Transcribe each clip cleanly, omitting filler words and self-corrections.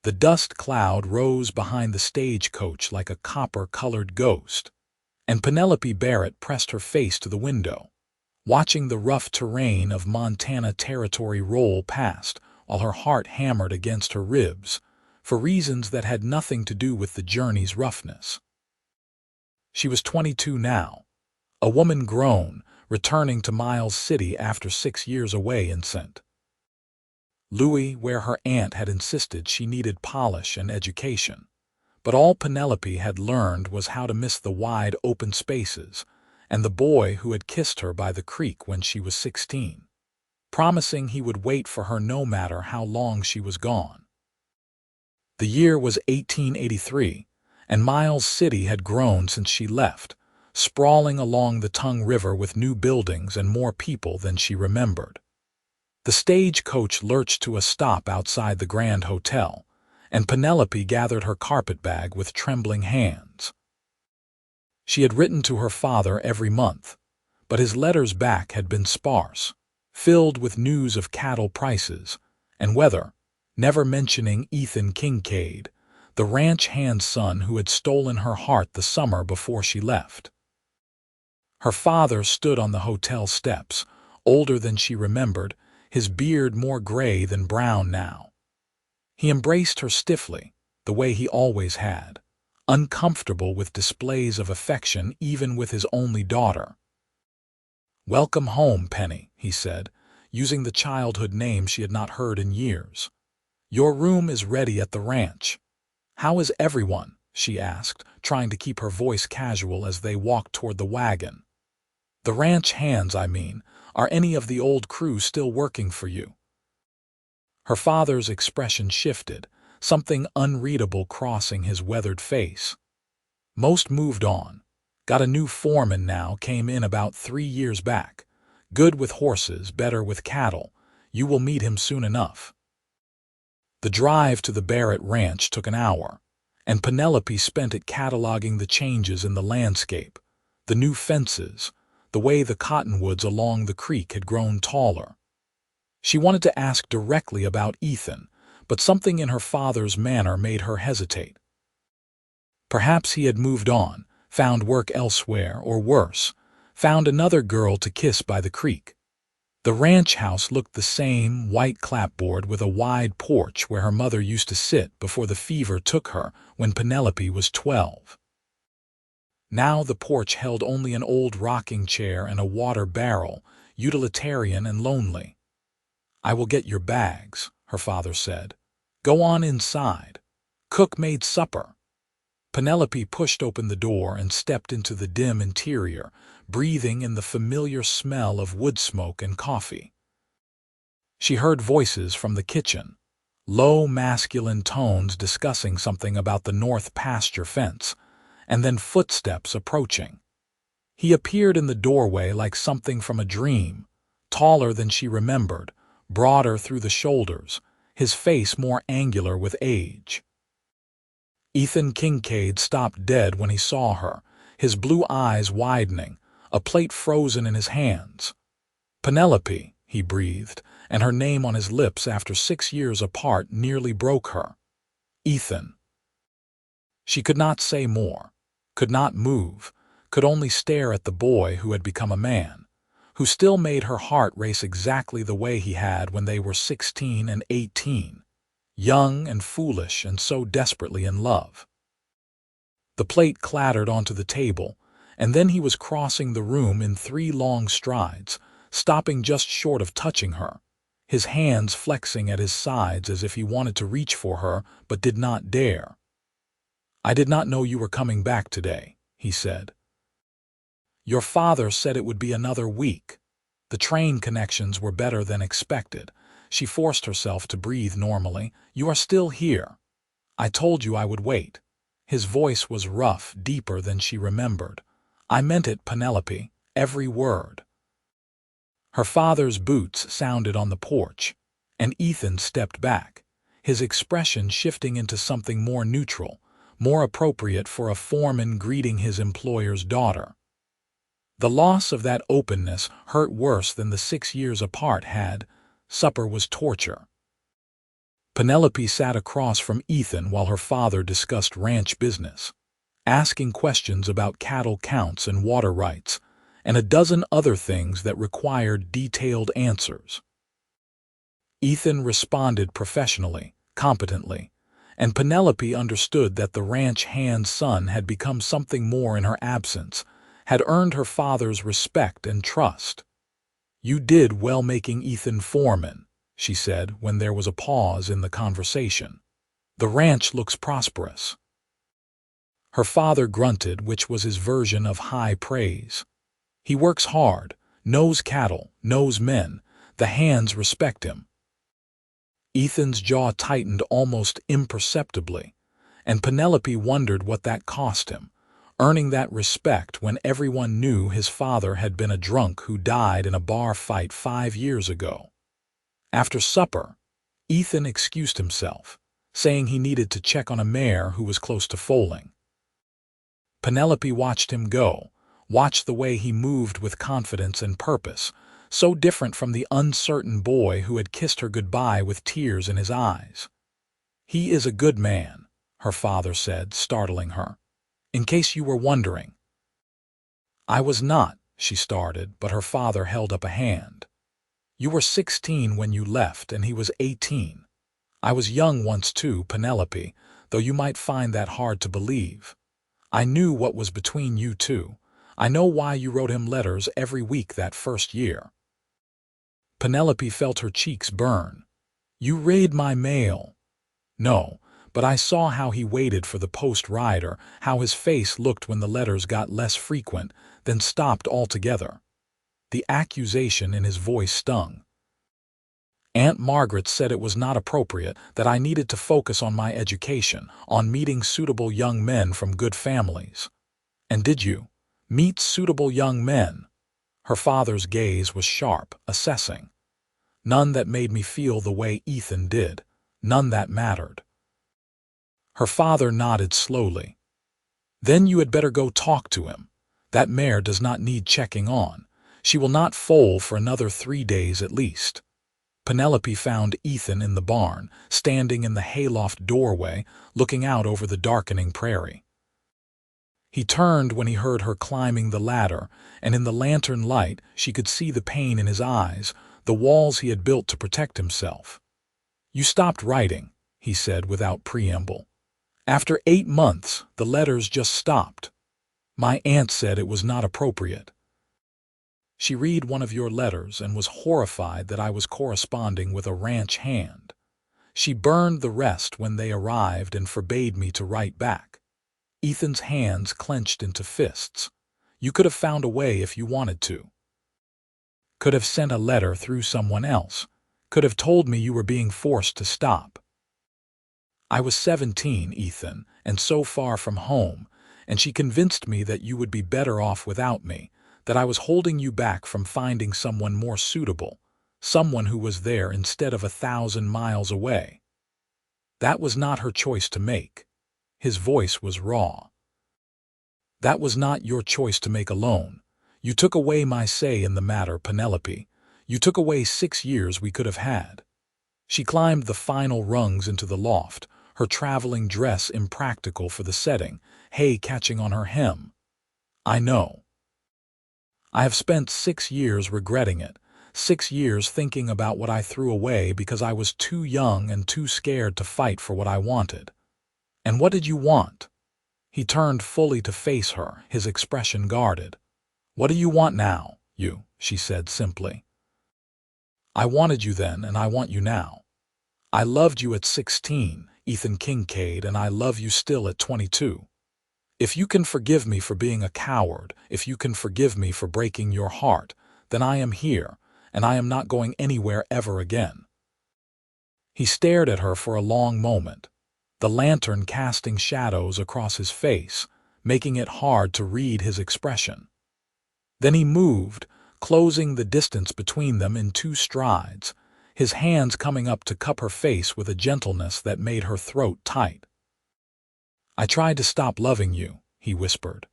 The dust cloud rose behind the stagecoach like a copper-colored ghost, and Penelope Barrett pressed her face to the window, watching the rough terrain of Montana Territory roll past while her heart hammered against her ribs for reasons that had nothing to do with the journey's roughness. She was 22 now, a woman grown, returning to Miles City after 6 years away in St. Louis, where her aunt had insisted she needed polish and education. But all Penelope had learned was how to miss the wide open spaces and the boy who had kissed her by the creek when she was 16, promising he would wait for her no matter how long she was gone. The year was 1883, and Miles City had grown since she left, sprawling along the Tongue River with new buildings and more people than she remembered. The stagecoach lurched to a stop outside the Grand Hotel, and Penelope gathered her carpetbag with trembling hands. She had written to her father every month, but his letters back had been sparse, filled with news of cattle prices and weather, never mentioning Ethan Kincaid, the ranch hand's son who had stolen her heart the summer before she left. Her father stood on the hotel steps, older than she remembered, his beard more gray than brown now. He embraced her stiffly, the way he always had, uncomfortable with displays of affection even with his only daughter. "Welcome home, Penny," he said, using the childhood name she had not heard in years. "Your room is ready at the ranch." "How is everyone?" she asked, trying to keep her voice casual as they walked toward the wagon. "The ranch hands, I mean. Are any of the old crew still working for you?" Her father's expression shifted, something unreadable crossing his weathered face. "Most moved on. Got a new foreman now, came in about 3 years back. Good with horses, better with cattle. You will meet him soon enough." The drive to the Barrett Ranch took an hour, and Penelope spent it cataloging the changes in the landscape, the new fences, the way the cottonwoods along the creek had grown taller. She wanted to ask directly about Ethan, but something in her father's manner made her hesitate. Perhaps he had moved on, found work elsewhere, or worse, found another girl to kiss by the creek. The ranch house looked the same, white clapboard with a wide porch where her mother used to sit before the fever took her when Penelope was 12. Now the porch held only an old rocking chair and a water barrel, utilitarian and lonely. "I will get your bags," her father said. "Go on inside. Cook made supper." Penelope pushed open the door and stepped into the dim interior, breathing in the familiar smell of wood smoke and coffee. She heard voices from the kitchen, low masculine tones discussing something about the north pasture fence, and then footsteps approaching. He appeared in the doorway like something from a dream, taller than she remembered, broader through the shoulders, his face more angular with age. Ethan Kincaid stopped dead when he saw her, his blue eyes widening, a plate frozen in his hands. "Penelope," he breathed, and her name on his lips after 6 years apart nearly broke her. "Ethan." She could not say more, could not move, could only stare at the boy who had become a man, who still made her heart race exactly the way he had when they were 16 and 18, young and foolish and so desperately in love. The plate clattered onto the table, and then he was crossing the room in 3 long strides, stopping just short of touching her, his hands flexing at his sides as if he wanted to reach for her but did not dare. "I did not know you were coming back today," he said. "Your father said it would be another week." The train connections were better than expected. She forced herself to breathe normally. "You are still here. I told you I would wait." His voice was rough, deeper than she remembered. "I meant it, Penelope, every word." Her father's boots sounded on the porch, and Ethan stepped back, his expression shifting into something more neutral, more appropriate for a foreman greeting his employer's daughter. The loss of that openness hurt worse than the 6 years apart had. Supper was torture. Penelope sat across from Ethan while her father discussed ranch business, asking questions about cattle counts and water rights, and a dozen other things that required detailed answers. Ethan responded professionally, competently, and Penelope understood that the ranch hand's son had become something more in her absence, had earned her father's respect and trust. "You did well making Ethan foreman," she said when there was a pause in the conversation. "The ranch looks prosperous." Her father grunted, which was his version of high praise. "He works hard, knows cattle, knows men. The hands respect him." Ethan's jaw tightened almost imperceptibly, and Penelope wondered what that cost him, earning that respect when everyone knew his father had been a drunk who died in a bar fight 5 years ago. After supper, Ethan excused himself, saying he needed to check on a mare who was close to foaling. Penelope watched him go, watched the way he moved with confidence and purpose, so different from the uncertain boy who had kissed her goodbye with tears in his eyes. "He is a good man," her father said, startling her. "In case you were wondering." "I was not," she started, but her father held up a hand. "You were 16 when you left, and he was 18. I was young once too, Penelope, though you might find that hard to believe. I knew what was between you two. I know why you wrote him letters every week that first year." Penelope felt her cheeks burn. "You read my mail." "No, but I saw how he waited for the post rider, how his face looked when the letters got less frequent, then stopped altogether." The accusation in his voice stung. "Aunt Margaret said it was not appropriate, that I needed to focus on my education, on meeting suitable young men from good families." "And did you meet suitable young men?" Her father's gaze was sharp, assessing. "None that made me feel the way Ethan did. None that mattered." Her father nodded slowly. "Then you had better go talk to him. That mare does not need checking on. She will not foal for another 3 days at least." Penelope found Ethan in the barn, standing in the hayloft doorway, looking out over the darkening prairie. He turned when he heard her climbing the ladder, and in the lantern light she could see the pain in his eyes, the walls he had built to protect himself. "You stopped writing," he said without preamble. "After 8 months, the letters just stopped. My aunt said it was not appropriate. She read one of your letters and was horrified that I was corresponding with a ranch hand. She burned the rest when they arrived and forbade me to write back." Ethan's hands clenched into fists. "You could have found a way if you wanted to. Could have sent a letter through someone else. Could have told me you were being forced to stop." "I was 17, Ethan, and so far from home, and she convinced me that you would be better off without me, that I was holding you back from finding someone more suitable, someone who was there instead of 1,000 miles away." "That was not her choice to make." His voice was raw. "That was not your choice to make alone. You took away my say in the matter, Penelope. You took away 6 years we could have had." She climbed the final rungs into the loft, her traveling dress impractical for the setting, hay catching on her hem. "I know. I have spent 6 years regretting it, 6 years thinking about what I threw away because I was too young and too scared to fight for what I wanted." "And what did you want?" He turned fully to face her, his expression guarded. "What do you want now, you?" she said simply. "I wanted you then, and I want you now. I loved you at 16, Ethan Kincaid, and I love you still at 22. If you can forgive me for being a coward, if you can forgive me for breaking your heart, then I am here, and I am not going anywhere ever again." He stared at her for a long moment, the lantern casting shadows across his face, making it hard to read his expression. Then he moved, closing the distance between them in 2 strides, his hands coming up to cup her face with a gentleness that made her throat tight. "I tried to stop loving you," he whispered.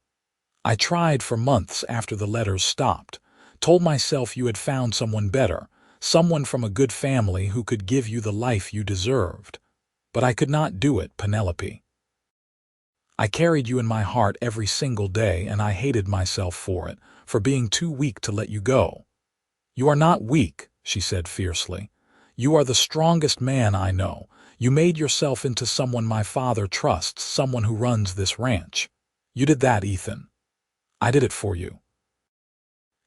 "I tried for months after the letters stopped, told myself you had found someone better, someone from a good family who could give you the life you deserved. But I could not do it, Penelope. I carried you in my heart every single day, and I hated myself for it, for being too weak to let you go. You are not weak, she said fiercely. You are the strongest man I know. You made yourself into someone my father trusts, someone who runs this ranch. You did that, Ethan. I did it for you.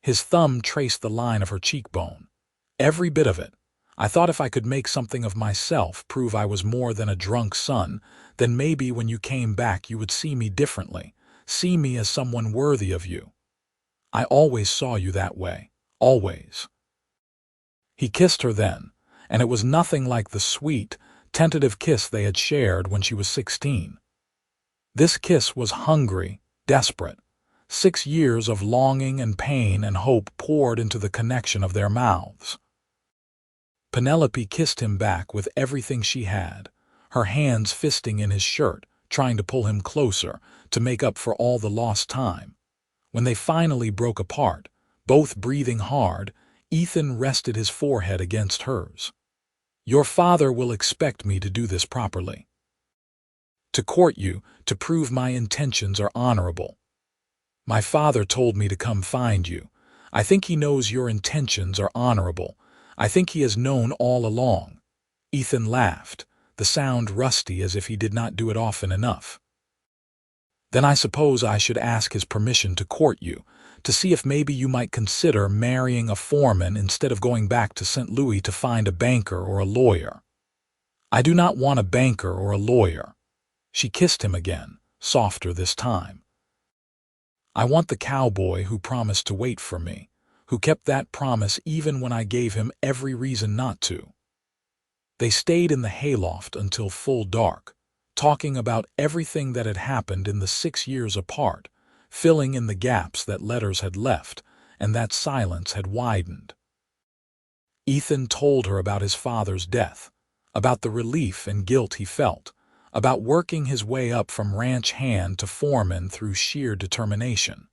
His thumb traced the line of her cheekbone. Every bit of it. I thought if I could make something of myself, prove I was more than a drunk son, then maybe when you came back you would see me differently, see me as someone worthy of you. I always saw you that way, always. He kissed her then, and it was nothing like the sweet, tentative kiss they had shared when she was 16. This kiss was hungry, desperate. 6 years of longing and pain and hope poured into the connection of their mouths. Penelope kissed him back with everything she had, her hands fisting in his shirt, trying to pull him closer, to make up for all the lost time. When they finally broke apart, both breathing hard, Ethan rested his forehead against hers. Your father will expect me to do this properly. To court you, to prove my intentions are honorable. My father told me to come find you. I think he knows your intentions are honorable. I think he has known all along. Ethan laughed, the sound rusty as if he did not do it often enough. Then I suppose I should ask his permission to court you, to see if maybe you might consider marrying a foreman instead of going back to St. Louis to find a banker or a lawyer. I do not want a banker or a lawyer. She kissed him again, softer this time. I want the cowboy who promised to wait for me, who kept that promise even when I gave him every reason not to. They stayed in the hayloft until full dark, talking about everything that had happened in the 6 years apart, filling in the gaps that letters had left and that silence had widened. Ethan told her about his father's death, about the relief and guilt he felt, about working his way up from ranch hand to foreman through sheer determination.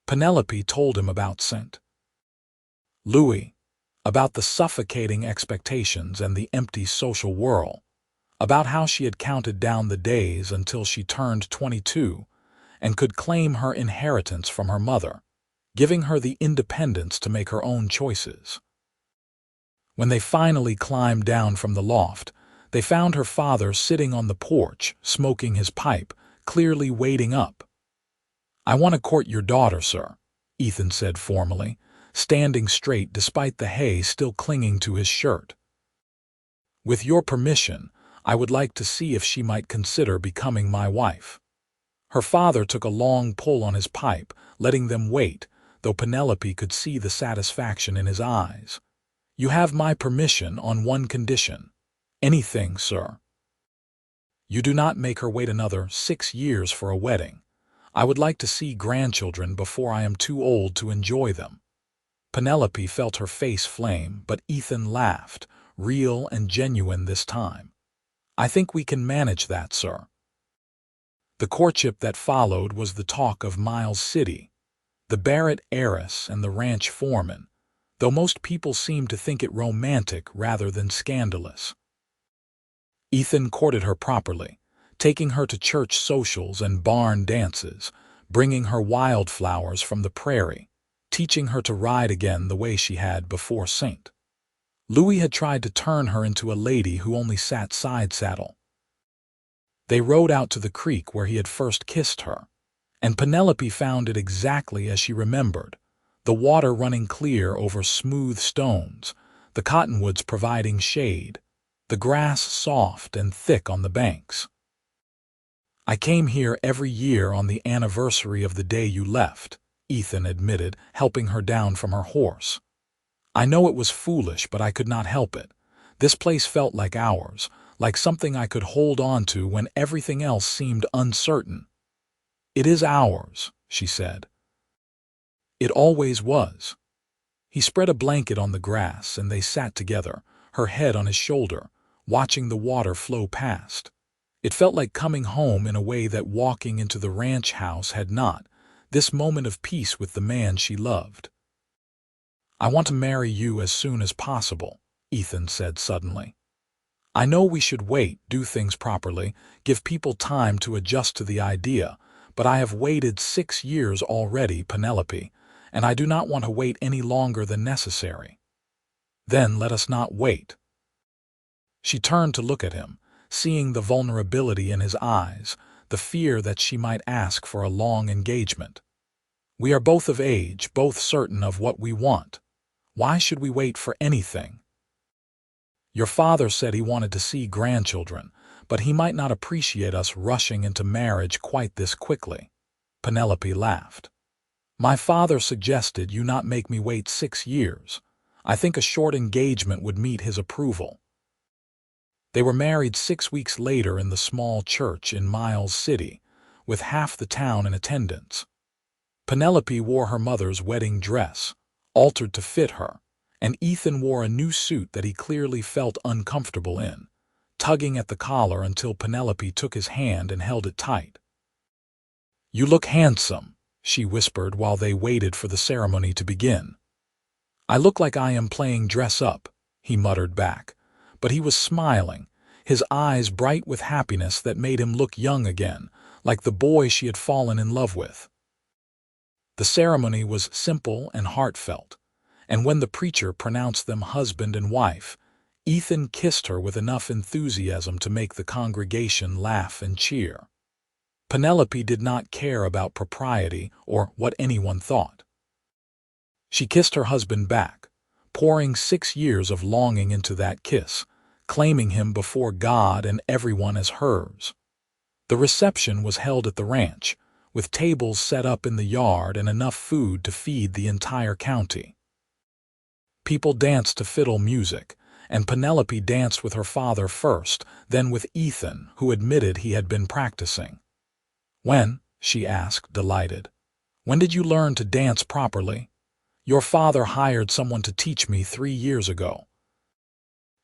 Penelope told him about St. Louis, about the suffocating expectations and the empty social whirl, about how she had counted down the days until she turned 22 and could claim her inheritance from her mother, giving her the independence to make her own choices. When they finally climbed down from the loft, they found her father sitting on the porch, smoking his pipe, clearly waiting up. I want to court your daughter, sir, Ethan said formally, standing straight despite the hay still clinging to his shirt. With your permission, I would like to see if she might consider becoming my wife. Her father took a long pull on his pipe, letting them wait, though Penelope could see the satisfaction in his eyes. You have my permission on one condition. Anything, sir. You do not make her wait another 6 years for a wedding. I would like to see grandchildren before I am too old to enjoy them. Penelope felt her face flame, but Ethan laughed, real and genuine this time. I think we can manage that, sir. The courtship that followed was the talk of Miles City, the Barrett heiress and the ranch foreman, though most people seemed to think it romantic rather than scandalous. Ethan courted her properly, taking her to church socials and barn dances, bringing her wildflowers from the prairie, teaching her to ride again the way she had before St. Louis had tried to turn her into a lady who only sat side saddle. They rode out to the creek where he had first kissed her, and Penelope found it exactly as she remembered, the water running clear over smooth stones, the cottonwoods providing shade, the grass soft and thick on the banks. I came here every year on the anniversary of the day you left, Ethan admitted, helping her down from her horse. I know it was foolish, but I could not help it. This place felt like ours, like something I could hold on to when everything else seemed uncertain. It is ours, she said. It always was. He spread a blanket on the grass and they sat together, her head on his shoulder, watching the water flow past. It felt like coming home in a way that walking into the ranch house had not, this moment of peace with the man she loved. "I want to marry you as soon as possible," Ethan said suddenly. "I know we should wait, do things properly, give people time to adjust to the idea, but I have waited 6 years already, Penelope, and I do not want to wait any longer than necessary." "Then let us not wait." She turned to look at him, seeing the vulnerability in his eyes, the fear that she might ask for a long engagement. "We are both of age, both certain of what we want. Why should we wait for anything? Your father said he wanted to see grandchildren, but he might not appreciate us rushing into marriage quite this quickly." Penelope laughed. "My father suggested you not make me wait 6 years. I think a short engagement would meet his approval." They were married 6 weeks later in the small church in Miles City, with half the town in attendance. Penelope wore her mother's wedding dress, altered to fit her, and Ethan wore a new suit that he clearly felt uncomfortable in, tugging at the collar until Penelope took his hand and held it tight. "You look handsome," she whispered while they waited for the ceremony to begin. "I look like I am playing dress-up," he muttered back, but he was smiling, his eyes bright with happiness that made him look young again, like the boy she had fallen in love with. The ceremony was simple and heartfelt, and when the preacher pronounced them husband and wife, Ethan kissed her with enough enthusiasm to make the congregation laugh and cheer. Penelope did not care about propriety or what anyone thought. She kissed her husband back, pouring 6 years of longing into that kiss, claiming him before God and everyone as hers. The reception was held at the ranch, with tables set up in the yard and enough food to feed the entire county. People danced to fiddle music, and Penelope danced with her father first, then with Ethan, who admitted he had been practicing. "When?" she asked, delighted. "When did you learn to dance properly?" "Your father hired someone to teach me 3 years ago.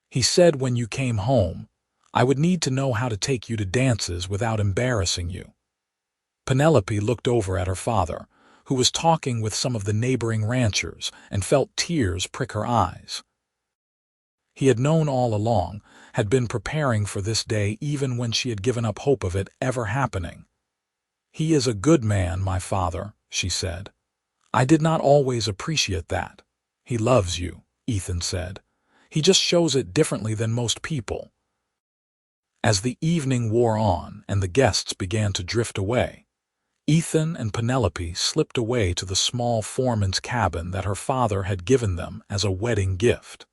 He said when you came home, I would need to know how to take you to dances without embarrassing you." Penelope looked over at her father, who was talking with some of the neighboring ranchers, and felt tears prick her eyes. He had known all along, had been preparing for this day even when she had given up hope of it ever happening. "He is a good man, my father," she said. "I did not always appreciate that." "He loves you," Ethan said. "He just shows it differently than most people." As the evening wore on and the guests began to drift away, Ethan and Penelope slipped away to the small foreman's cabin that her father had given them as a wedding gift.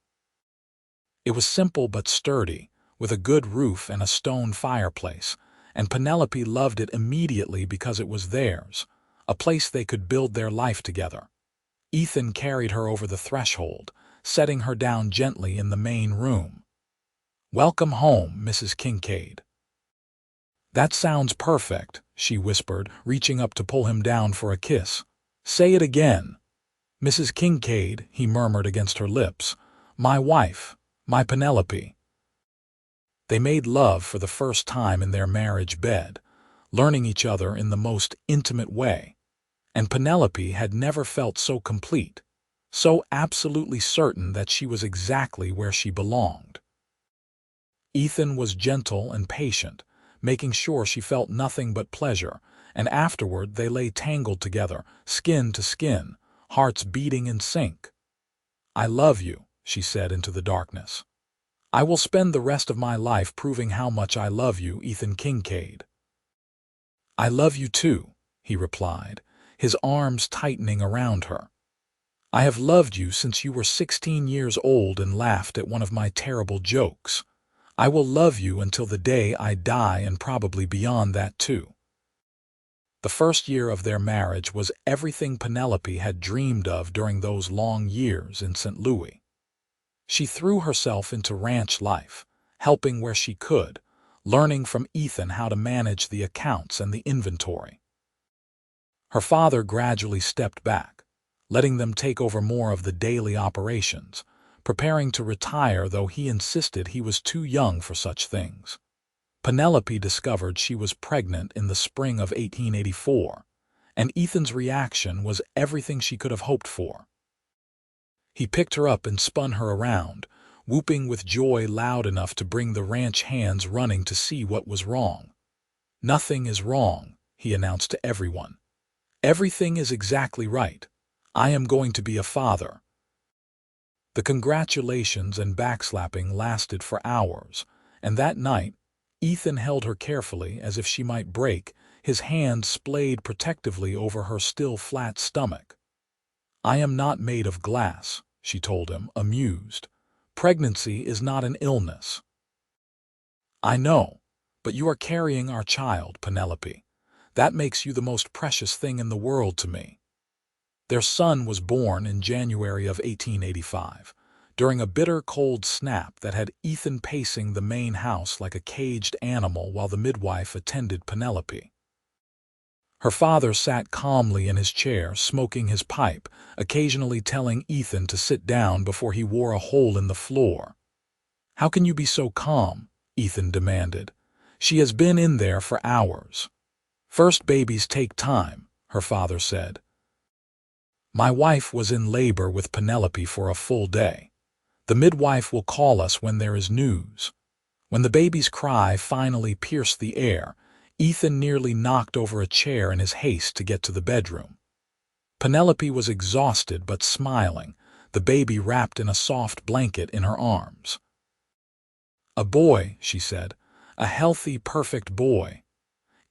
It was simple but sturdy, with a good roof and a stone fireplace, and Penelope loved it immediately because it was theirs, a place they could build their life together. Ethan carried her over the threshold, setting her down gently in the main room. "Welcome home, Mrs. Kincaid." "That sounds perfect," she whispered, reaching up to pull him down for a kiss. "Say it again." "Mrs. Kincaid," he murmured against her lips. "My wife, my Penelope." They made love for the first time in their marriage bed, learning each other in the most intimate way, and Penelope had never felt so complete, so absolutely certain that she was exactly where she belonged. Ethan was gentle and patient, making sure she felt nothing but pleasure, and afterward they lay tangled together, skin to skin, hearts beating in sync. "I love you," she said into the darkness. "I will spend the rest of my life proving how much I love you, Ethan Kincaid." "I love you too," he replied, his arms tightening around her. "I have loved you since you were 16 years old and laughed at one of my terrible jokes. I will love you until the day I die, and probably beyond that too." The first year of their marriage was everything Penelope had dreamed of during those long years in St. Louis. She threw herself into ranch life, helping where she could, learning from Ethan how to manage the accounts and the inventory. Her father gradually stepped back, letting them take over more of the daily operations, preparing to retire, though he insisted he was too young for such things. Penelope discovered she was pregnant in the spring of 1884, and Ethan's reaction was everything she could have hoped for. He picked her up and spun her around, whooping with joy loud enough to bring the ranch hands running to see what was wrong. "Nothing is wrong," he announced to everyone. "Everything is exactly right. I am going to be a father." The congratulations and backslapping lasted for hours, and that night, Ethan held her carefully as if she might break, his hand splayed protectively over her still flat stomach. "I am not made of glass," she told him, amused. "Pregnancy is not an illness." "I know, but you are carrying our child, Penelope. That makes you the most precious thing in the world to me." Their son was born in January of 1885, during a bitter cold snap that had Ethan pacing the main house like a caged animal while the midwife attended Penelope. Her father sat calmly in his chair, smoking his pipe, occasionally telling Ethan to sit down before he wore a hole in the floor. "How can you be so calm?" Ethan demanded. "She has been in there for hours." "First babies take time," her father said. "My wife was in labor with Penelope for a full day. The midwife will call us when there is news." When the baby's cry finally pierced the air, Ethan nearly knocked over a chair in his haste to get to the bedroom. Penelope was exhausted but smiling, the baby wrapped in a soft blanket in her arms. "A boy," she said. "A healthy, perfect boy."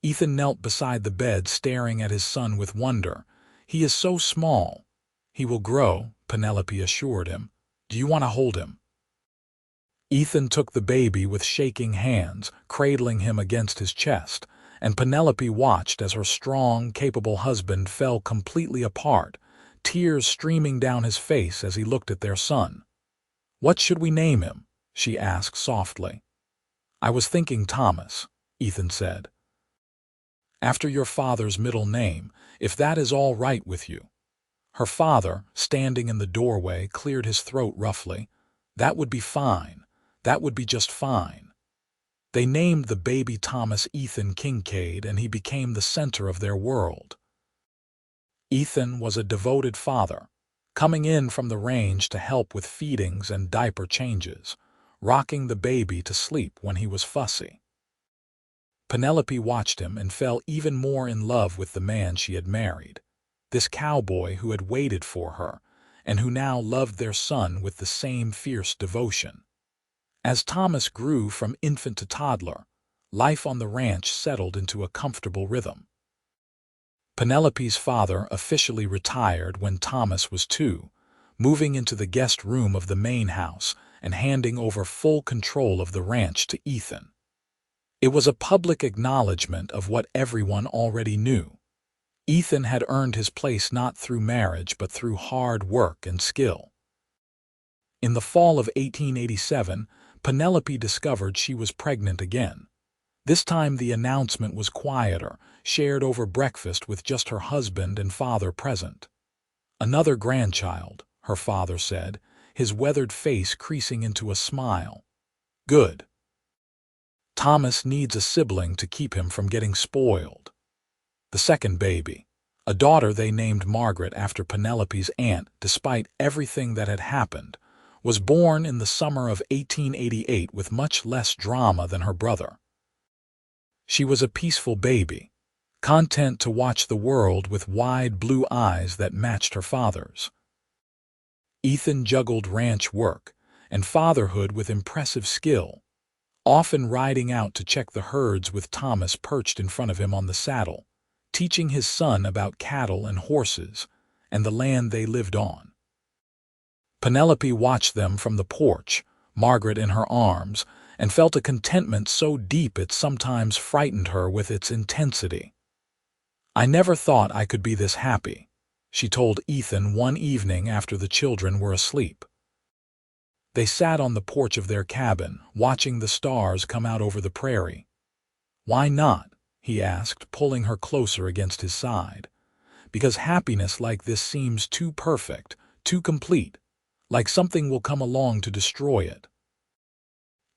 Ethan knelt beside the bed, staring at his son with wonder. "He is so small." "He will grow," Penelope assured him. "Do you want to hold him?" Ethan took the baby with shaking hands, cradling him against his chest, and Penelope watched as her strong, capable husband fell completely apart, tears streaming down his face as he looked at their son. "What should we name him?" she asked softly. "I was thinking Thomas," Ethan said. "After your father's middle name, if that is all right with you." Her father, standing in the doorway, cleared his throat roughly. "That would be fine. That would be just fine." They named the baby Thomas Ethan Kincaid, and he became the center of their world. Ethan was a devoted father, coming in from the range to help with feedings and diaper changes, rocking the baby to sleep when he was fussy. Penelope watched him and fell even more in love with the man she had married, this cowboy who had waited for her, and who now loved their son with the same fierce devotion. As Thomas grew from infant to toddler, life on the ranch settled into a comfortable rhythm. Penelope's father officially retired when Thomas was 2, moving into the guest room of the main house and handing over full control of the ranch to Ethan. It was a public acknowledgement of what everyone already knew. Ethan had earned his place not through marriage but through hard work and skill. In the fall of 1887, Penelope discovered she was pregnant again. This time the announcement was quieter, shared over breakfast with just her husband and father present. "Another grandchild," her father said, his weathered face creasing into a smile. "Good. Thomas needs a sibling to keep him from getting spoiled." The second baby, a daughter they named Margaret after Penelope's aunt, despite everything that had happened, was born in the summer of 1888 with much less drama than her brother. She was a peaceful baby, content to watch the world with wide blue eyes that matched her father's. Ethan juggled ranch work and fatherhood with impressive skill, often riding out to check the herds with Thomas perched in front of him on the saddle, teaching his son about cattle and horses and the land they lived on. Penelope watched them from the porch, Margaret in her arms, and felt a contentment so deep it sometimes frightened her with its intensity. "I never thought I could be this happy," she told Ethan one evening after the children were asleep. They sat on the porch of their cabin, watching the stars come out over the prairie. "Why not?" he asked, pulling her closer against his side. "Because happiness like this seems too perfect, too complete, like something will come along to destroy it."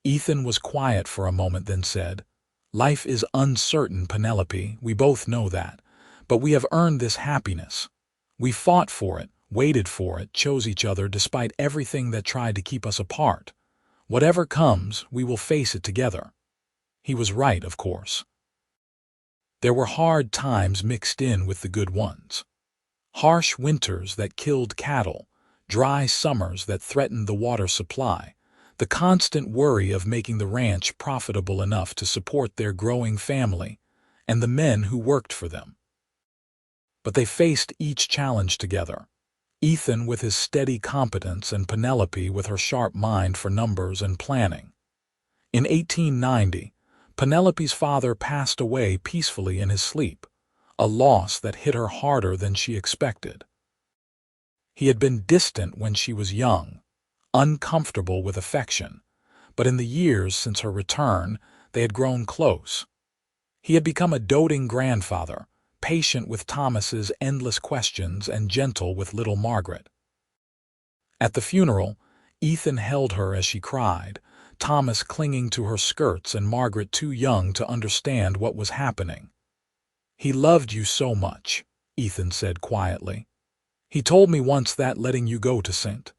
Ethan was quiet for a moment, then said, "Life is uncertain, Penelope, we both know that, but we have earned this happiness. We fought for it, waited for it, chose each other despite everything that tried to keep us apart. Whatever comes, we will face it together. He was right, of course. There were hard times mixed in with the good ones. Harsh winters that killed cattle, dry summers that threatened the water supply, the constant worry of making the ranch profitable enough to support their growing family, and the men who worked for them. But they faced each challenge together. Ethan with his steady competence and Penelope with her sharp mind for numbers and planning. In 1890, Penelope's father passed away peacefully in his sleep, a loss that hit her harder than she expected. He had been distant when she was young, uncomfortable with affection, but in the years since her return, they had grown close. He had become a doting grandfather, patient with Thomas's endless questions and gentle with little Margaret. At the funeral, Ethan held her as she cried, Thomas clinging to her skirts and Margaret too young to understand what was happening. "He loved you so much," Ethan said quietly. "He told me once that letting you go to St.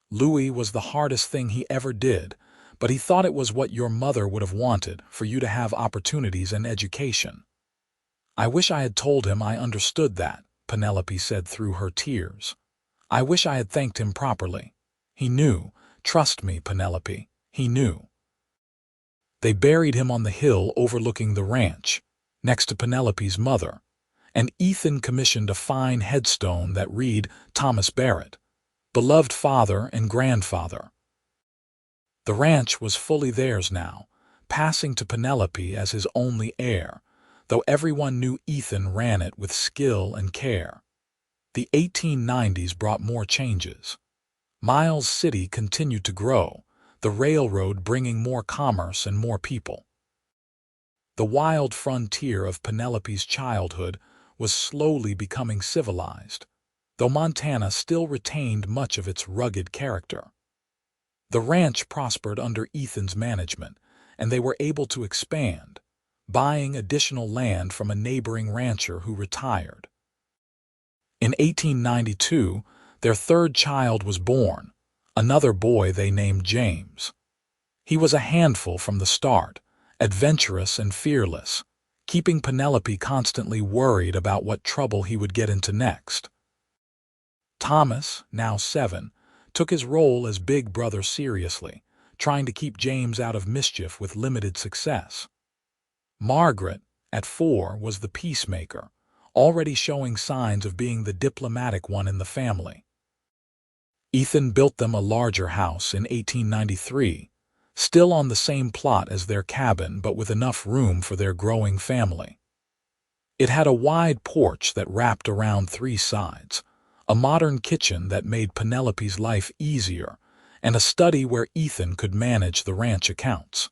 Louis was the hardest thing he ever did, but he thought it was what your mother would have wanted, for you to have opportunities and education." "I wish I had told him I understood that," Penelope said through her tears. "I wish I had thanked him properly. He knew. Trust me, Penelope, he knew." They buried him on the hill overlooking the ranch, next to Penelope's mother, and Ethan commissioned a fine headstone that read, "Thomas Barrett, beloved father and grandfather." The ranch was fully theirs now, passing to Penelope as his only heir, though everyone knew Ethan ran it with skill and care. The 1890s brought more changes. Miles City continued to grow, the railroad bringing more commerce and more people. The wild frontier of Penelope's childhood was slowly becoming civilized, though Montana still retained much of its rugged character. The ranch prospered under Ethan's management, and they were able to expand, buying additional land from a neighboring rancher who retired. In 1892, their third child was born, another boy they named James. He was a handful from the start, adventurous and fearless, keeping Penelope constantly worried about what trouble he would get into next. Thomas, now 7, took his role as big brother seriously, trying to keep James out of mischief with limited success. Margaret, at 4, was the peacemaker, already showing signs of being the diplomatic one in the family. Ethan built them a larger house in 1893, still on the same plot as their cabin but with enough room for their growing family. It had a wide porch that wrapped around 3 sides, a modern kitchen that made Penelope's life easier, and a study where Ethan could manage the ranch accounts.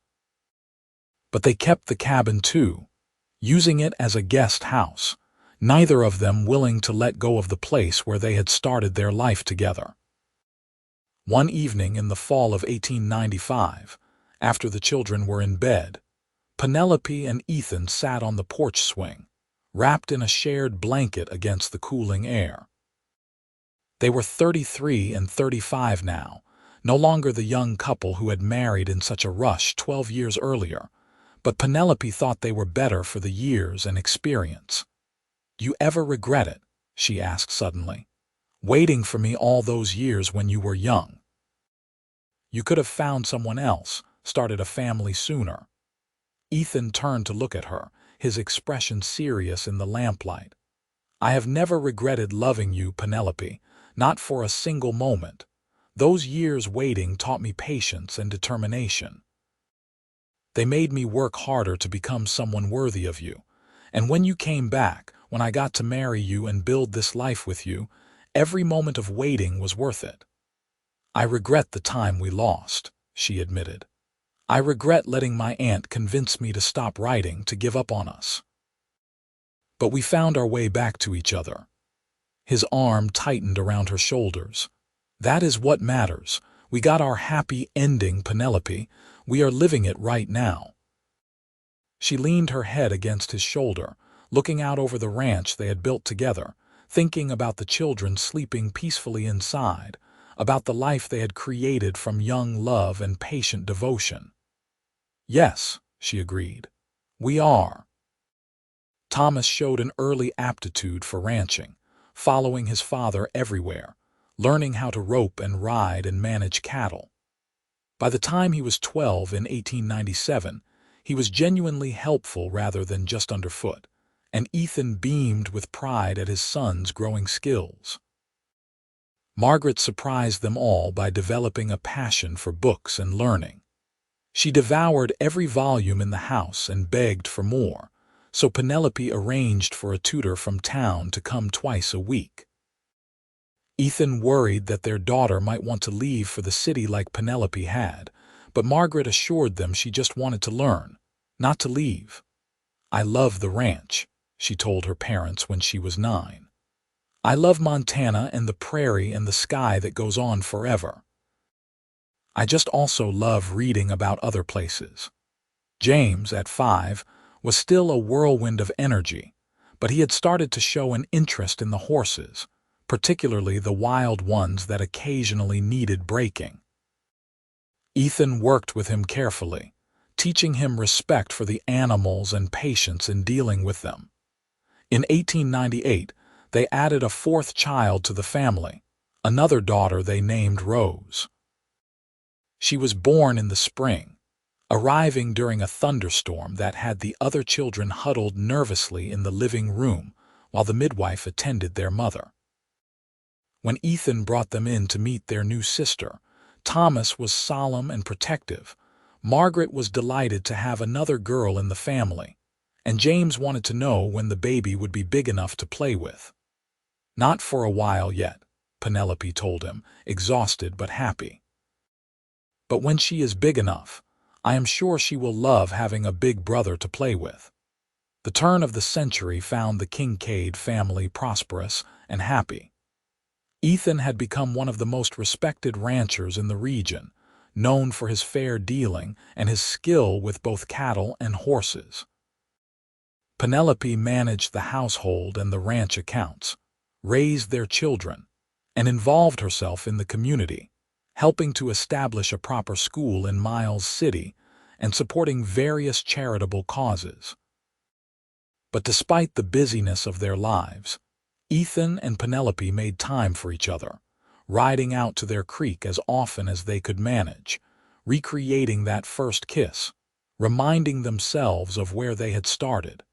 But they kept the cabin too, using it as a guest house, neither of them willing to let go of the place where they had started their life together. One evening in the fall of 1895, after the children were in bed, Penelope and Ethan sat on the porch swing, wrapped in a shared blanket against the cooling air. They were 33 and 35 now, no longer the young couple who had married in such a rush 12 years earlier, but Penelope thought they were better for the years and experience. "Do you ever regret it?" she asked suddenly. "Waiting for me all those years when you were young? You could have found someone else, started a family sooner." Ethan turned to look at her, his expression serious in the lamplight. "I have never regretted loving you, Penelope, not for a single moment. Those years waiting taught me patience and determination. They made me work harder to become someone worthy of you, and when you came back, when I got to marry you and build this life with you, every moment of waiting was worth it." "I regret the time we lost," she admitted. "I regret letting my aunt convince me to stop writing, to give up on us. But we found our way back to each other." His arm tightened around her shoulders. "That is what matters. We got our happy ending, Penelope. We are living it right now." She leaned her head against his shoulder, looking out over the ranch they had built together, thinking about the children sleeping peacefully inside, about the life they had created from young love and patient devotion. "Yes," she agreed, "we are." Thomas showed an early aptitude for ranching, following his father everywhere, learning how to rope and ride and manage cattle. By the time he was 12 in 1897, he was genuinely helpful rather than just underfoot, and Ethan beamed with pride at his son's growing skills. Margaret surprised them all by developing a passion for books and learning. She devoured every volume in the house and begged for more, so Penelope arranged for a tutor from town to come twice a week. Ethan worried that their daughter might want to leave for the city like Penelope had, but Margaret assured them she just wanted to learn, not to leave. "I love the ranch," she told her parents when she was 9. "I love Montana and the prairie and the sky that goes on forever. I just also love reading about other places." James, at 5, was still a whirlwind of energy, but he had started to show an interest in the horses, particularly the wild ones that occasionally needed breaking. Ethan worked with him carefully, teaching him respect for the animals and patience in dealing with them. In 1898, they added a 4th child to the family, another daughter they named Rose. She was born in the spring, arriving during a thunderstorm that had the other children huddled nervously in the living room while the midwife attended their mother. When Ethan brought them in to meet their new sister, Thomas was solemn and protective. Margaret was delighted to have another girl in the family, and James wanted to know when the baby would be big enough to play with. "Not for a while yet," Penelope told him, exhausted but happy. "But when she is big enough, I am sure she will love having a big brother to play with." The turn of the century found the Kincaid family prosperous and happy. Ethan had become one of the most respected ranchers in the region, known for his fair dealing and his skill with both cattle and horses. Penelope managed the household and the ranch accounts, raised their children, and involved herself in the community, helping to establish a proper school in Miles City and supporting various charitable causes. But despite the busyness of their lives, Ethan and Penelope made time for each other, riding out to their creek as often as they could manage, recreating that first kiss, reminding themselves of where they had started.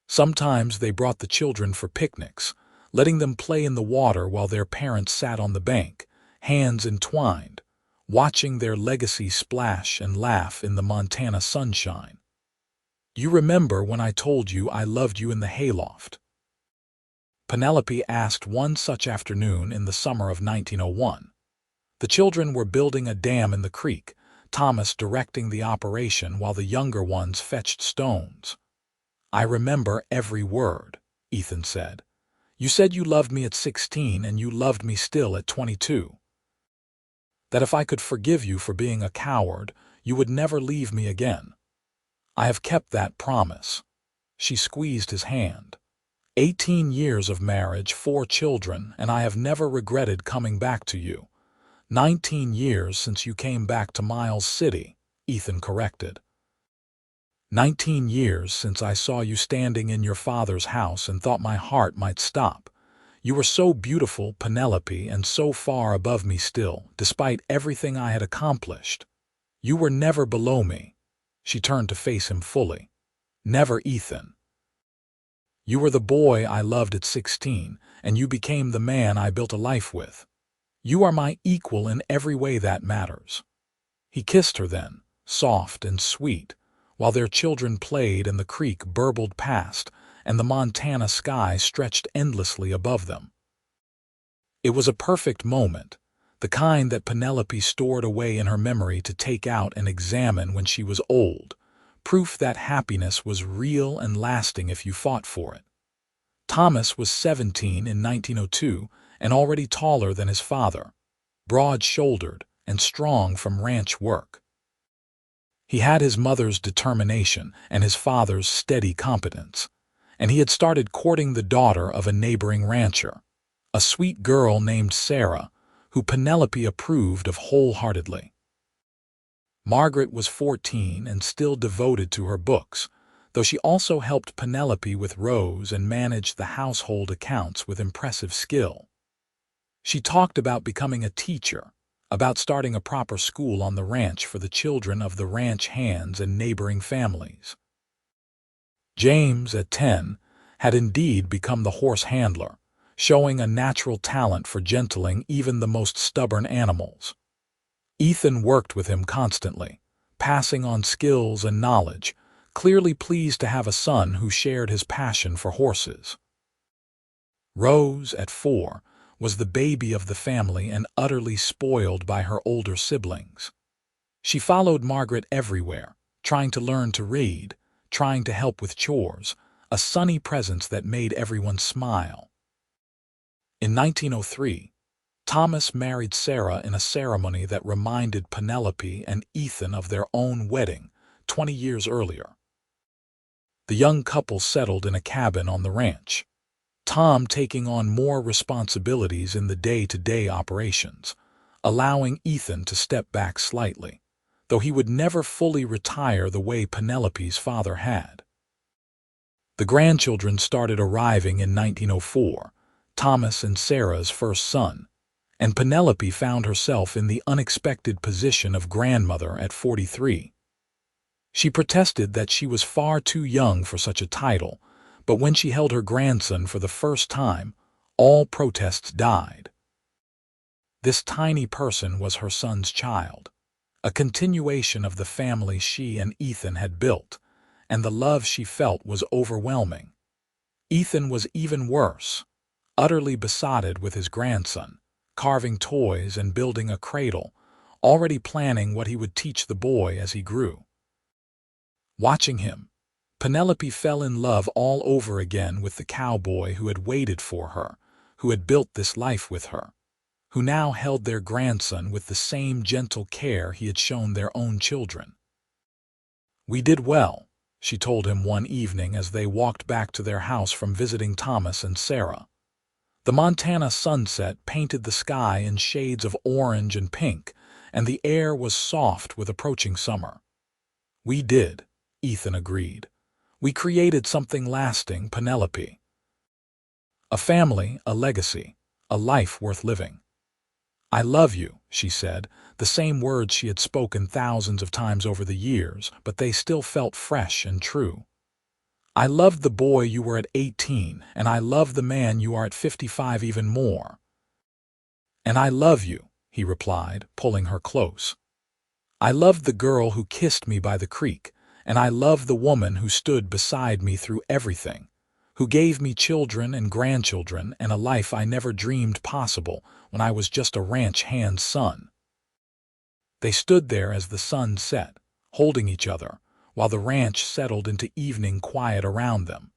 Sometimes they brought the children for picnics, letting them play in the water while their parents sat on the bank, hands entwined, watching their legacy splash and laugh in the Montana sunshine. "You remember when I told you I loved you in the hayloft?" Penelope asked one such afternoon in the summer of 1901. The children were building a dam in the creek, Thomas directing the operation while the younger ones fetched stones. "I remember every word," Ethan said. "You said you loved me at 16 and you loved me still at 22. That if I could forgive you for being a coward, you would never leave me again. I have kept that promise." She squeezed his hand. 18 years of marriage, 4 children, and I have never regretted coming back to you." 19 years since you came back to Miles City," Ethan corrected. 19 years since I saw you standing in your father's house and thought my heart might stop. You were so beautiful, Penelope, and so far above me still, despite everything I had accomplished. You were never below me." She turned to face him fully. "Never, Ethan. You were the boy I loved at 16, and you became the man I built a life with. You are my equal in every way that matters." He kissed her then, soft and sweet, while their children played and the creek burbled past and the Montana sky stretched endlessly above them. It was a perfect moment, the kind that Penelope stored away in her memory to take out and examine when she was old, proof that happiness was real and lasting if you fought for it. Thomas was 17 in 1902 and already taller than his father, broad-shouldered and strong from ranch work. He had his mother's determination and his father's steady competence, and he had started courting the daughter of a neighboring rancher, a sweet girl named Sarah, who Penelope approved of wholeheartedly. Margaret was 14 and still devoted to her books, though she also helped Penelope with Rose and managed the household accounts with impressive skill. She talked about becoming a teacher, about starting a proper school on the ranch for the children of the ranch hands and neighboring families. James, at 10, had indeed become the horse handler, showing a natural talent for gentling even the most stubborn animals. Ethan worked with him constantly, passing on skills and knowledge, clearly pleased to have a son who shared his passion for horses. Rose, at 4, was the baby of the family and utterly spoiled by her older siblings. She followed Margaret everywhere, trying to learn to read, trying to help with chores, a sunny presence that made everyone smile. In 1903, Thomas married Sarah in a ceremony that reminded Penelope and Ethan of their own wedding 20 years earlier. The young couple settled in a cabin on the ranch, Tom taking on more responsibilities in the day-to-day operations, allowing Ethan to step back slightly, though he would never fully retire the way Penelope's father had. The grandchildren started arriving in 1904, Thomas and Sarah's first son, and Penelope found herself in the unexpected position of grandmother at 43. She protested that she was far too young for such a title, but when she held her grandson for the first time, all protests died. This tiny person was her son's child, a continuation of the family she and Ethan had built, and the love she felt was overwhelming. Ethan was even worse, utterly besotted with his grandson, carving toys and building a cradle, already planning what he would teach the boy as he grew. Watching him, Penelope fell in love all over again with the cowboy who had waited for her, who had built this life with her, who now held their grandson with the same gentle care he had shown their own children. "We did well," she told him one evening as they walked back to their house from visiting Thomas and Sarah. The Montana sunset painted the sky in shades of orange and pink, and the air was soft with approaching summer. "We did," Ethan agreed. "We created something lasting, Penelope. A family, a legacy, a life worth living." "I love you," she said, the same words she had spoken thousands of times over the years, but they still felt fresh and true. "I loved the boy you were at 18, and I love the man you are at 55 even more." "And I love you," he replied, pulling her close. "I loved the girl who kissed me by the creek, and I love the woman who stood beside me through everything, who gave me children and grandchildren and a life I never dreamed possible when I was just a ranch hand's son." They stood there as the sun set, holding each other, while the ranch settled into evening quiet around them.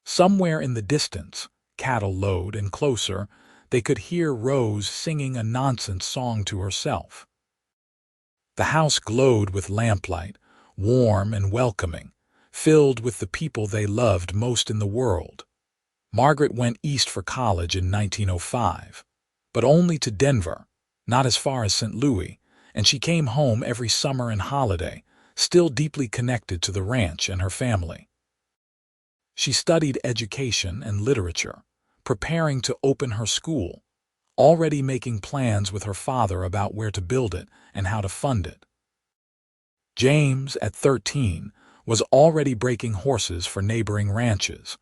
Somewhere in the distance, cattle lowed and closer, they could hear Rose singing a nonsense song to herself. The house glowed with lamplight, warm and welcoming, filled with the people they loved most in the world. Margaret went east for college in 1905, but only to Denver, not as far as St. Louis, and she came home every summer and holiday, still deeply connected to the ranch and her family. She studied education and literature, preparing to open her school, already making plans with her father about where to build it and how to fund it. James, at 13, was already breaking horses for neighboring ranches,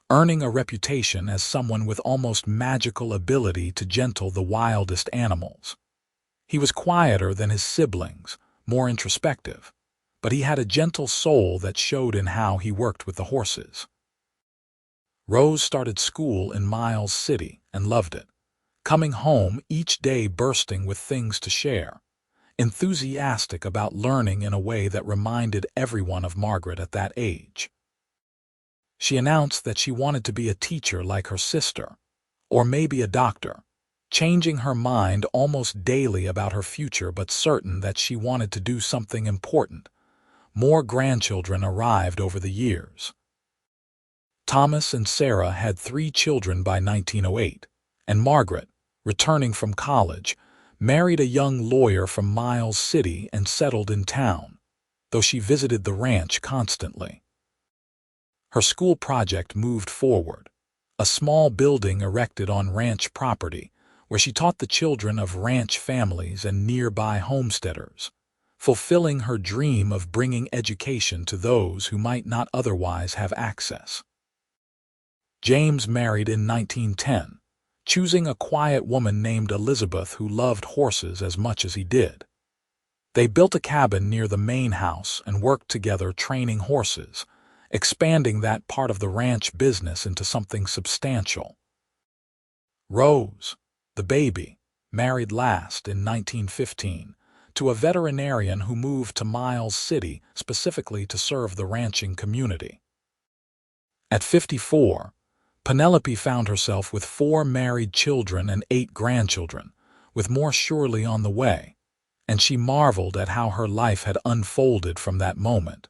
earning a reputation as someone with almost magical ability to gentle the wildest animals. He was quieter than his siblings, more introspective, but he had a gentle soul that showed in how he worked with the horses. Rose started school in Miles City and loved it, coming home each day bursting with things to share, enthusiastic about learning in a way that reminded everyone of Margaret at that age. She announced that she wanted to be a teacher like her sister, or maybe a doctor, changing her mind almost daily about her future but certain that she wanted to do something important. More grandchildren arrived over the years. Thomas and Sarah had 3 children by 1908, and Margaret, returning from college, married a young lawyer from Miles City and settled in town, though she visited the ranch constantly. Her school project moved forward, a small building erected on ranch property where she taught the children of ranch families and nearby homesteaders, fulfilling her dream of bringing education to those who might not otherwise have access. James married in 1910, choosing a quiet woman named Elizabeth who loved horses as much as he did. They built a cabin near the main house and worked together training horses, expanding that part of the ranch business into something substantial. Rose, the baby, married last in 1915 to a veterinarian who moved to Miles City specifically to serve the ranching community. At 54, Penelope found herself with 4 married children and 8 grandchildren, with more surely on the way, and she marveled at how her life had unfolded from that moment.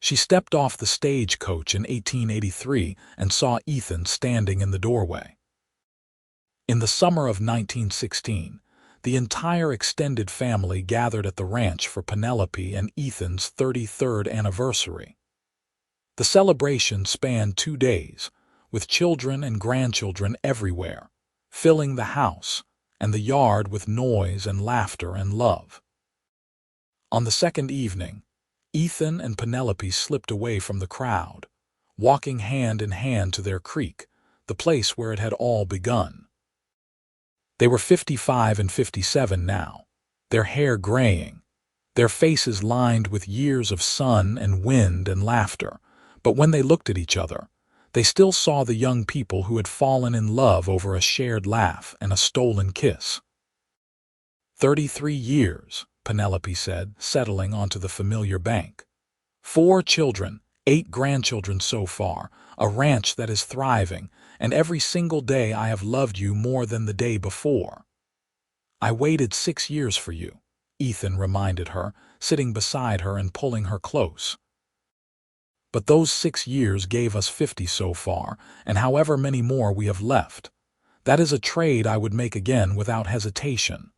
She stepped off the stagecoach in 1883 and saw Ethan standing in the doorway. In the summer of 1916, the entire extended family gathered at the ranch for Penelope and Ethan's 33rd anniversary. The celebration spanned 2 days, with children and grandchildren everywhere, filling the house and the yard with noise and laughter and love. On the second evening, Ethan and Penelope slipped away from the crowd, walking hand in hand to their creek, the place where it had all begun. They were 55 and 57 now, their hair graying, their faces lined with years of sun and wind and laughter, but when they looked at each other, they still saw the young people who had fallen in love over a shared laugh and a stolen kiss. 33 years, Penelope said, settling onto the familiar bank. 4 children, 8 grandchildren so far, a ranch that is thriving, and every single day I have loved you more than the day before. I waited 6 years for you, Ethan reminded her, sitting beside her and pulling her close. But those 6 years gave us 50 so far, and however many more we have left. That is a trade I would make again without hesitation.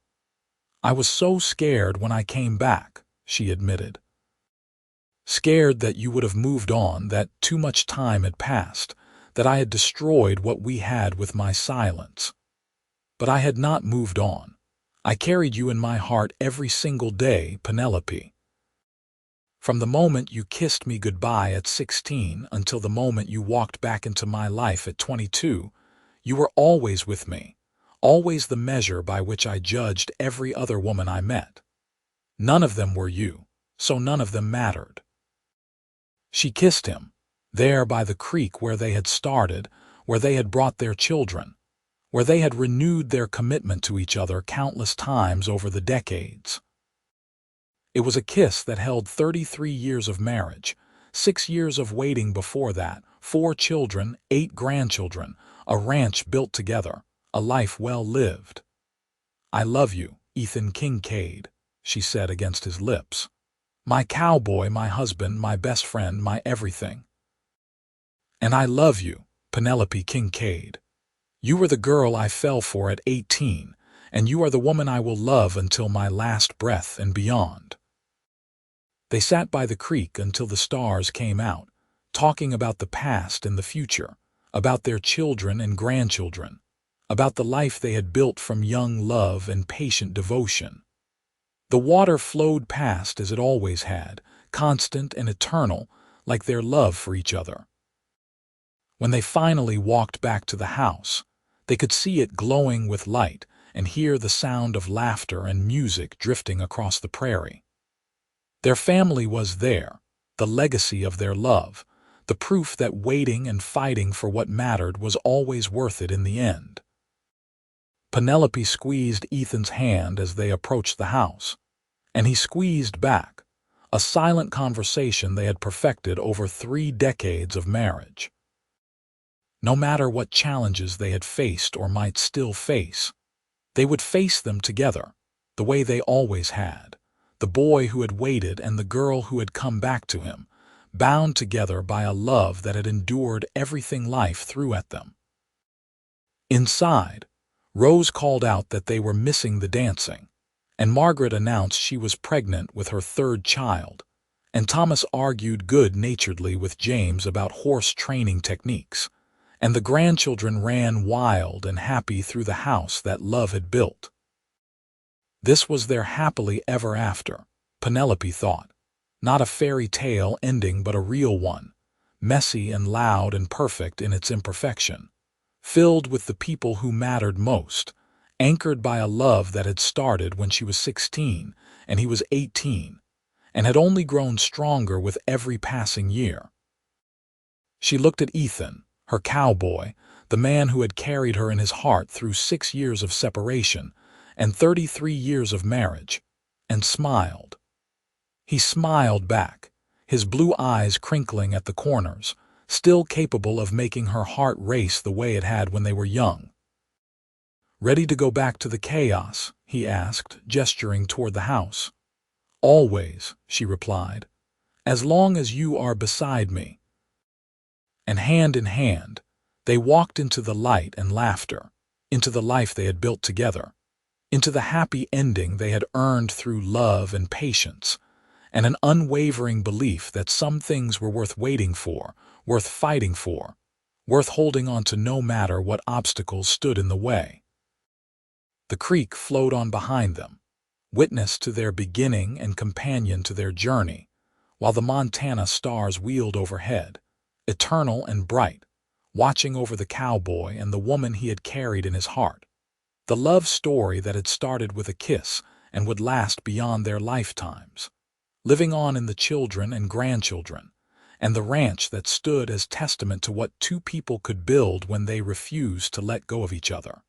I was so scared when I came back, she admitted. Scared that you would have moved on, that too much time had passed, that I had destroyed what we had with my silence. But I had not moved on. I carried you in my heart every single day, Penelope. From the moment you kissed me goodbye at 16 until the moment you walked back into my life at 22, you were always with me, always the measure by which I judged every other woman I met. None of them were you, so none of them mattered. She kissed him, there by the creek where they had started, where they had brought their children, where they had renewed their commitment to each other countless times over the decades. It was a kiss that held 33 years of marriage, 6 years of waiting before that, 4 children, 8 grandchildren, a ranch built together, a life well lived. I love you, Ethan Kincaid, she said against his lips. My cowboy, my husband, my best friend, my everything. And I love you, Penelope Kincaid. You were the girl I fell for at 18, and you are the woman I will love until my last breath and beyond. They sat by the creek until the stars came out, talking about the past and the future, about their children and grandchildren, about the life they had built from young love and patient devotion. The water flowed past as it always had, constant and eternal, like their love for each other. When they finally walked back to the house, they could see it glowing with light and hear the sound of laughter and music drifting across the prairie. Their family was there, the legacy of their love, the proof that waiting and fighting for what mattered was always worth it in the end. Penelope squeezed Ethan's hand as they approached the house, and he squeezed back, a silent conversation they had perfected over 3 decades of marriage. No matter what challenges they had faced or might still face, they would face them together, the way they always had. The boy who had waited and the girl who had come back to him, bound together by a love that had endured everything life threw at them. Inside, Rose called out that they were missing the dancing, and Margaret announced she was pregnant with her third child, and Thomas argued good-naturedly with James about horse training techniques, and the grandchildren ran wild and happy through the house that love had built. This was their happily ever after, Penelope thought. Not a fairy tale ending but a real one, messy and loud and perfect in its imperfection, filled with the people who mattered most, anchored by a love that had started when she was 16 and he was 18, and had only grown stronger with every passing year. She looked at Ethan, her cowboy, the man who had carried her in his heart through 6 years of separation and 33 years of marriage, and smiled. He smiled back, his blue eyes crinkling at the corners, still capable of making her heart race the way it had when they were young. "Ready to go back to the chaos?" he asked, gesturing toward the house. "Always," she replied, "as long as you are beside me." And hand in hand, they walked into the light and laughter, into the life they had built together, into the happy ending they had earned through love and patience, and an unwavering belief that some things were worth waiting for, worth fighting for, worth holding on to no matter what obstacles stood in the way. The creek flowed on behind them, witness to their beginning and companion to their journey, while the Montana stars wheeled overhead, eternal and bright, watching over the cowboy and the woman he had carried in his heart. The love story that had started with a kiss and would last beyond their lifetimes, living on in the children and grandchildren, and the ranch that stood as testament to what two people could build when they refused to let go of each other.